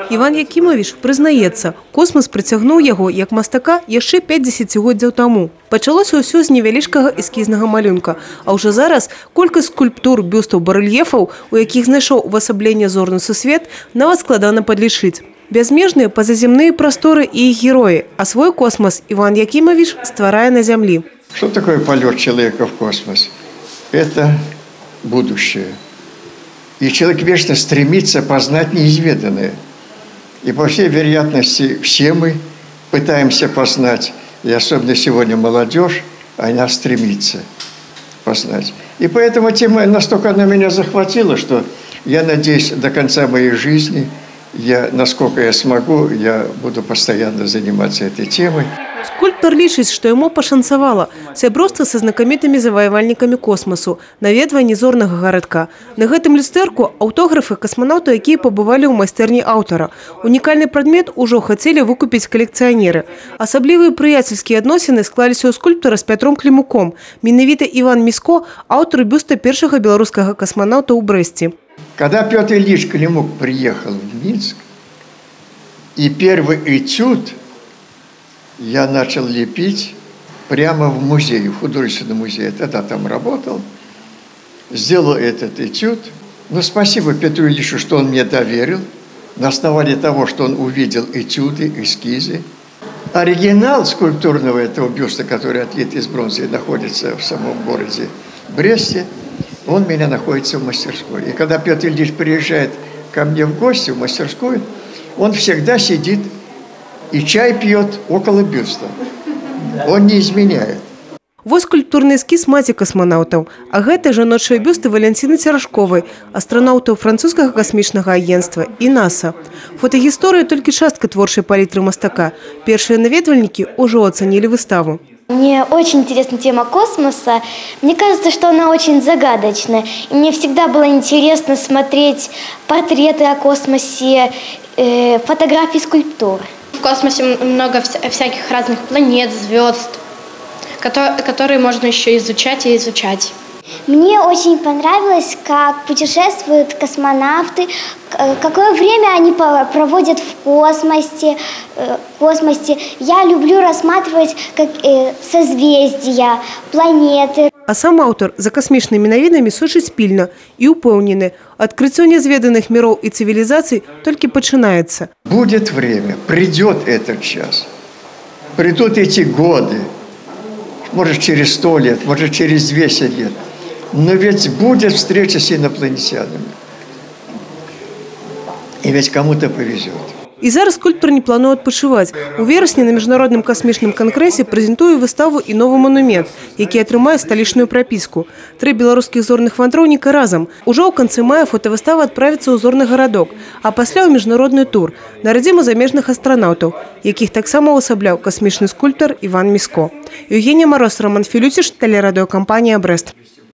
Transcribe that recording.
Іван Якімович прызнаецца, космас прыцягнуў яго як мастака яшчэ 5 дзесяцігоддзяў таму. Пачалося ўсё з невялічкага эскізнага малюнка, а ўжо зараз колькасць скульптур, бюстаў, барэльефаў, у якіх знайшоў увасабленне зорны сусвет, нават складана падлічыць. Бязмежныя пазаземныя прасторы і іх героі, а свой космас Іван Якімович стварае на зямлі. Что такое полет человека в космос? Это будущее. И человек вечно стремится познать неизведанное. И по всей вероятности все мы пытаемся познать, и особенно сегодня молодежь, она стремится познать. И поэтому тема настолько она меня захватила, что я надеюсь, до конца моей жизни, насколько я смогу, я буду постоянно заниматься этой темой. Скульптор лічыць, што яму пашанцавала сяброўства са знакамітымі заваявальнікамі космасу, наведванне зорнага гарадка. На гэтым люстэрку аўтографы касманаўтаў, якія пабывалі ў майстэрні аўтара. Унікальны прадмет ужо хацелі выкупіць калекцыянеры. Асаблівыя прыяцельскія адносіны склаліся ў скульптара з Пятром Клімуком. Менавіта Іван Міско – аўтар бюста першага беларускага касманаўта ў Брэсце. Когда Петр Ильич Климук приехал в Минск, и первый этюд я начал лепить прямо в музее, в художественном музее. Я тогда там работал, сделал этот этюд. Но спасибо Петру Ильичу, что он мне доверил, на основании того, что он увидел этюды, эскизы. Оригинал скульптурного этого бюста, который отлит из бронзы, находится в самом городе Бресте, он у меня находится в мастерской. И когда Петр Ильич приезжает ко мне в гости, в мастерскую, он всегда сидит и чай пьет около бюста. Он не изменяет. Вось скульптурны эскіз маці касманаўтаў. А гэта жаночыя бюсты Валянціны Церашковай, астранаўтаў французскага касмічнага агенства і НАСА. Фотагісторыя толькі частка творчай палітры мастака. Першыя наведвальнікі ўжо ацанілі выставу. Мне очень интересна тема космоса. Мне кажется, что она очень загадочная. И мне всегда было интересно смотреть портреты о космосе, фотографии, скульптуры. В космосе много всяких разных планет, звезд, которые можно еще изучать и изучать. Мне очень понравилось, как путешествуют космонавты, какое время они проводят в космосе. Я люблю рассматривать созвездия, планеты. А сам аўтар за касмічнымі навінамі сочыць пільна і ўпэўнены, адкрыццё нязведаных міров і цывілізацый толькі пачынаецца. Будет время, придет этот час, придут эти годы, может через 100 лет, может через 200 лет. Но ведь будет встреча с инопланетянами. И ведь кому-то повезет. І зараз скульптор не плануе адпачываць. У верасні на міжнародным касмічным кангрэсе прэзентуе выставу і новы манумент, які атрымае сталічную прапіску. 3 беларускіх зорных вандроўніка разам. Ужо ў канцы мая фотавыстава адправіцца ў зорны гарадок, а пасля ў міжнародны тур на радзіму замежных астранаўтаў, якіх таксама ўвасабляў касмічны скульптар Іван Міско. Евгения Мороз, Роман Філюціш, тэлерадыёкампанія «Брэст».